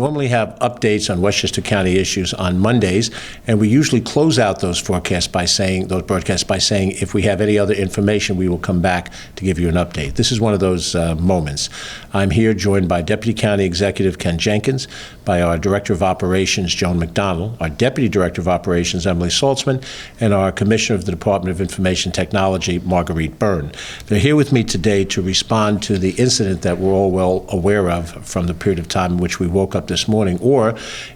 normally have updates on Westchester County issues on Mondays, and we usually close out those broadcasts by saying, if we have any other information, we will come back to give you an update. This is one of those moments. I'm here joined by Deputy County Executive Ken Jenkins, by our Director of Operations, Joan McDonald, our Deputy Director of Operations, Emily Saltzman, and our Commissioner of the Department of Information Technology, Marguerite Byrne. They're here with me today to respond to the incident that we're all well aware of from the period of time in which we woke up this morning, or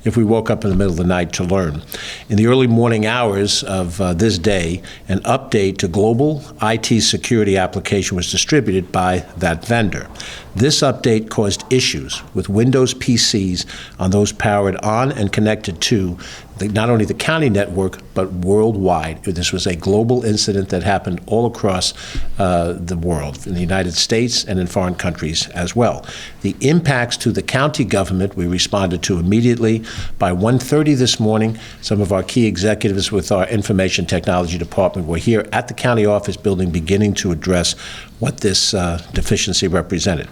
if we woke up in the middle of the night to learn. In the early morning hours of this day, an update to global IT security application was distributed by that vendor. This update caused issues with Windows PCs on those powered on and connected to not only the county network, but worldwide. This was a global incident that happened all across the world, in the United States and in foreign countries as well. The impacts to the county government we responded to immediately. By 1:30 this morning, some of our key executives with our information technology department were here at the county office building beginning to address what this deficiency represented.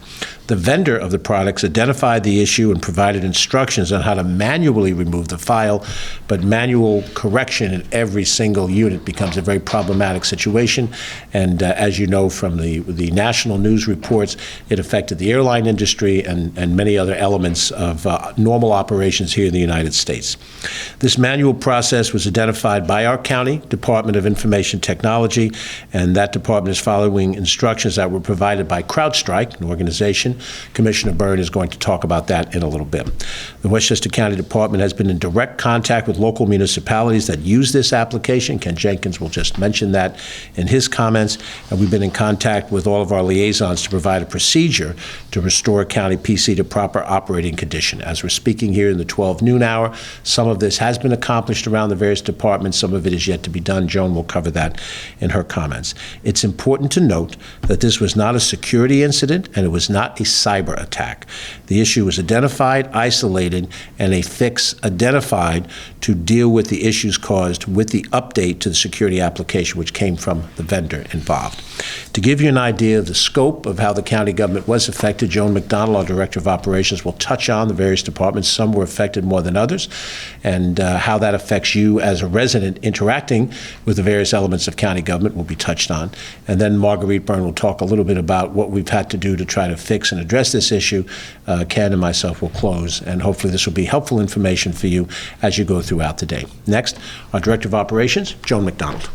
The vendor of the products identified the issue and provided instructions on how to manually remove the file, but manual correction in every single unit becomes a very problematic situation. And as you know from the national news reports, it affected the airline industry and many other elements of normal operations here in the United States. This manual process was identified by our county Department of Information Technology, and that department is following instructions that were provided by CrowdStrike, an organization. Commissioner Byrne is going to talk about that in a little bit. The Westchester County Department has been in direct contact with local municipalities that use this application. Ken Jenkins will just mention that in his comments. And we've been in contact with all of our liaisons to provide a procedure to restore a county PC to proper operating condition. As we're speaking here in the 12 noon hour, some of this has been accomplished around the various departments. Some of it is yet to be done. Joan will cover that in her comments. It's important to note that this was not a security incident and it was not a cyber attack. The issue was identified, isolated, and a fix identified to deal with the issues caused with the update to the security application, which came from the vendor involved. To give you an idea of the scope of how the county government was affected, Joan McDonald, our Director of Operations, will touch on the various departments. Some were affected more than others, and how that affects you as a resident interacting with the various elements of county government will be touched on. And then Marguerite Byrne will talk a little bit about what we've had to do to try to fix and address this issue. Ken and myself will close, and hopefully this will be helpful information for you as you go throughout the day. Next, our Director of Operations, Joan McDonald.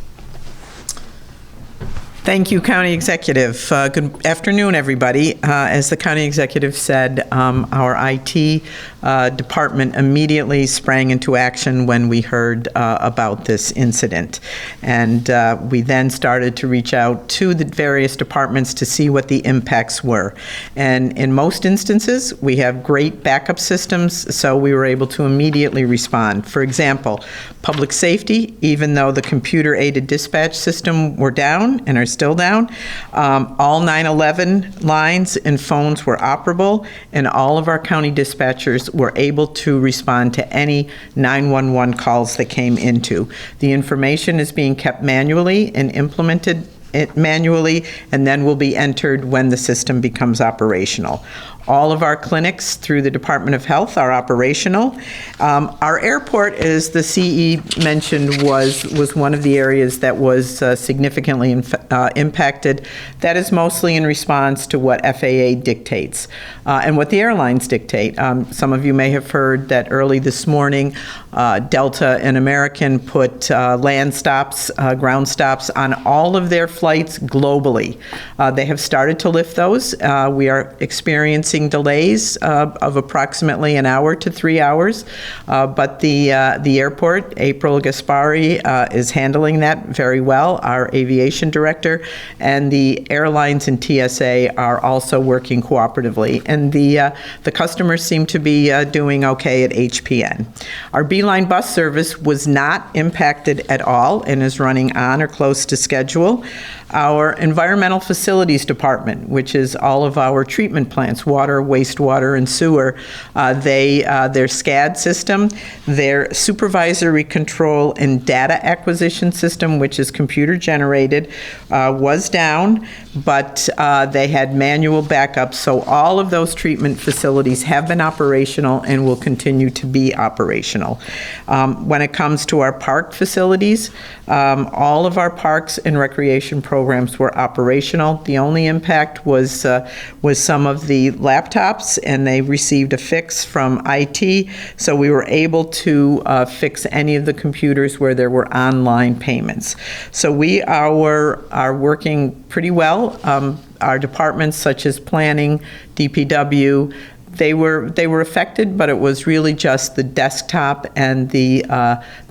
Thank you, County Executive. Good afternoon, everybody. As the County Executive said, our IT department immediately sprang into action when we heard about this incident. And we then started to reach out to the various departments to see what the impacts were. And in most instances, we have great backup systems, so we were able to immediately respond. For example, public safety, even though the computer-aided dispatch system were down and are still down, all 911 lines and phones were operable, and all of our county dispatchers were able to respond to any 911 calls that came into. The information is being kept manually and implemented manually, and then will be entered when the system becomes operational. All of our clinics through the Department of Health are operational. Our airport, as the CE mentioned, was one of the areas that was significantly impacted. That is mostly in response to what FAA dictates and what the airlines dictate. Some of you may have heard that early this morning, Delta and American put land stops, ground stops on all of their flights globally. They have started to lift those. We are experiencing delays of approximately an hour to 3 hours, but the airport, April Gaspari, is handling that very well, our aviation director, and the airlines and TSA are also working cooperatively, and the customers seem to be doing okay at HPN. Our Beeline bus service was not impacted at all and is running on or close to schedule. Our Environmental Facilities Department, which is all of our treatment plants, water, wastewater, and sewer, their SCAD system, their supervisory control and data acquisition system, which is computer generated, was down, but they had manual backup. So all of those treatment facilities have been operational and will continue to be operational. When it comes to our park facilities, all of our parks and recreation programs were operational. The only impact was some of the laptops, and they received a fix from IT, so we were able to fix any of the computers where there were online payments. So we are working pretty well. Our departments such as planning, DPW, they were affected, but it was really just the desktop and the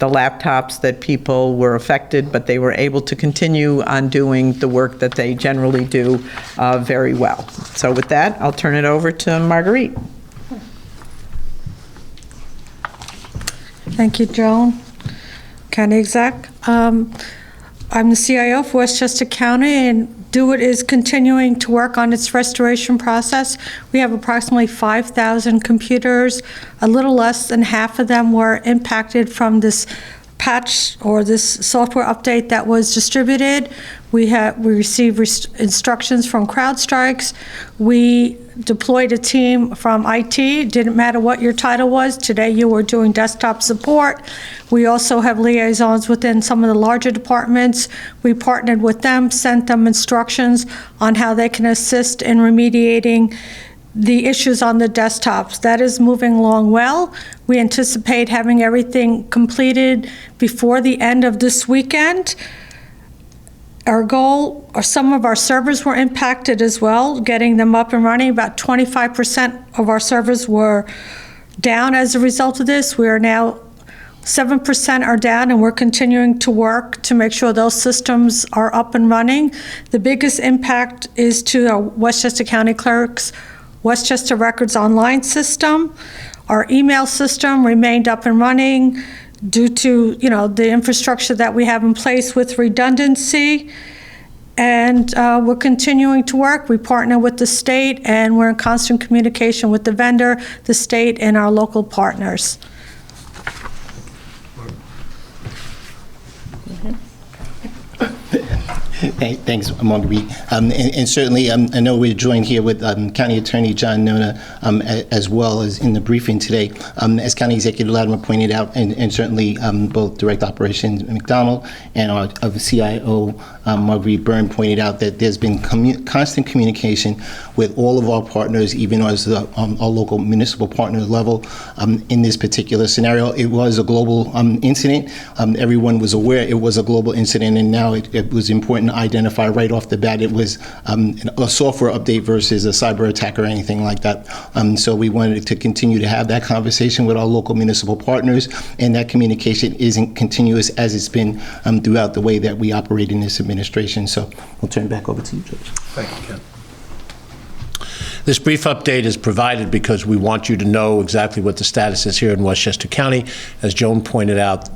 laptops that people were affected, but they were able to continue on doing the work that they generally do very well. So with that, I'll turn it over to Marguerite. Thank you, Joan. County Exec. I'm the CIO for Westchester County, and DoIT is continuing to work on its restoration process. We have approximately 5,000 computers. A little less than half of them were impacted from this patch or this software update that was distributed. We received instructions from CrowdStrikes. We deployed a team from IT. Didn't matter what your title was. Today you were doing desktop support. We also have liaisons within some of the larger departments. We partnered with them, sent them instructions on how they can assist in remediating the issues on the desktops. That is moving along well. We anticipate having everything completed before the end of this weekend. Our goal, or some of our servers were impacted as well, getting them up and running. About 25% of our servers were down as a result of this. We are now 7% are down, and we're continuing to work to make sure those systems are up and running. The biggest impact is to our Westchester County Clerk's Westchester Records Online system. Our email system remained up and running due to, the infrastructure that we have in place with redundancy. And we're continuing to work. We partner with the state, and we're in constant communication with the vendor, the state, and our local partners. Thanks, Marguerite. And certainly, I know we're joined here with County Attorney John Nona, as well as in the briefing today. As County Executive Latimer pointed out, and certainly both Direct Operations McDonald and our CIO Marguerite Byrne pointed out that there's been constant communication with all of our partners, even as our local municipal partner level. In this particular scenario, it was a global incident. Everyone was aware it was a global incident, and now it was important to identify right off the bat it was a software update versus a cyber attack or anything like that. So we wanted to continue to have that conversation with our local municipal partners, and that communication isn't continuous as it's been throughout the way that we operate in this administration. So we'll turn it back over to you, Judge. Thank you, Ken. This brief update is provided because we want you to know exactly what the status is here in Westchester County. As Joan pointed out,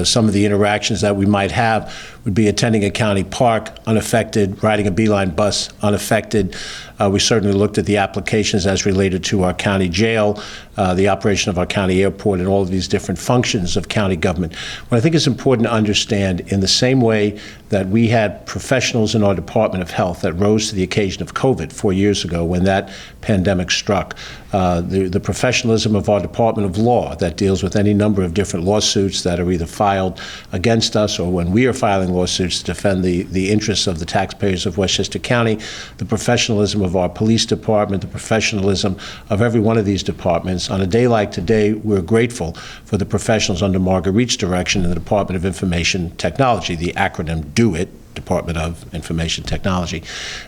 some of the interactions that we might have would be attending a county park unaffected, riding a Beeline bus unaffected. We certainly looked at the applications as related to our county jail, the operation of our county airport, and all of these different functions of county government. What I think is important to understand, in the same way that we had professionals in our Department of Health that rose to the occasion of COVID 4 years ago when that pandemic struck, the professionalism of our Department of Law that deals with any number of different lawsuits that are either filed against us or when we are filing lawsuits to defend the interests of the taxpayers of Westchester County, the professionalism of our police department, the professionalism of every one of these departments. On a day like today, we're grateful for the professionals under Marguerite's direction in the Department of Information Technology, the acronym DoIT, Department of Information Technology,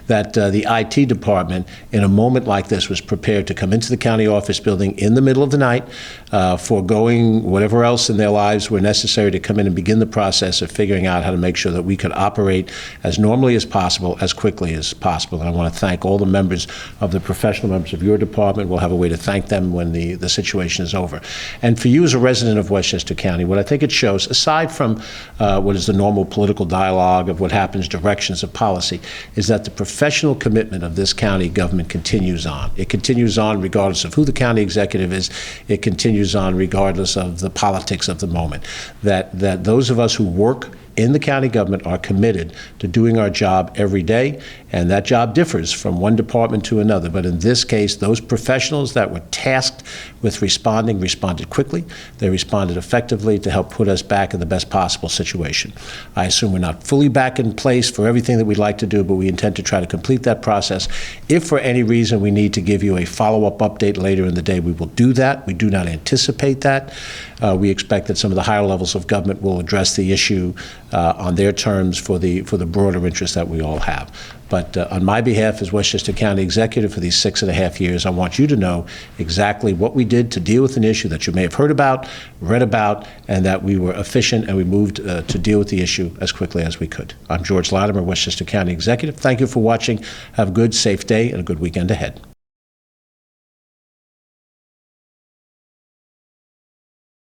that the IT department, in a moment like this, was prepared to come into the county office building in the middle of the night, foregoing whatever else in their lives were necessary to come in and begin the process of figuring out how to make sure that we could operate as normally as possible, as quickly as possible. And I want to thank all the members of the professional members of your department. We'll have a way to thank them when the situation is over. And for you as a resident of Westchester County, what I think it shows, aside from what is the normal political dialogue of what happens, directions of policy, is that the professional commitment of this county government continues on. It continues on regardless of who the county executive is. It continues on regardless of the politics of the moment. That those of us who work in the county government are committed to doing our job every day, and that job differs from one department to another. But in this case, those professionals that were tasked with responded quickly. They responded effectively to help put us back in the best possible situation. I assume we're not fully back in place for everything that we'd like to do, but we intend to try to complete that process. If for any reason we need to give you a follow-up update later in the day, we will do that. We do not anticipate that. We expect that some of the higher levels of government will address the issue on their terms for the broader interest that we all have. But on my behalf as Westchester County Executive for these 6.5 years, I want you to know exactly what we did to deal with an issue that you may have heard about, read about, and that we were efficient and we moved to deal with the issue as quickly as we could. I'm George Latimer, Westchester County Executive. Thank you for watching. Have a good, safe day and a good weekend ahead.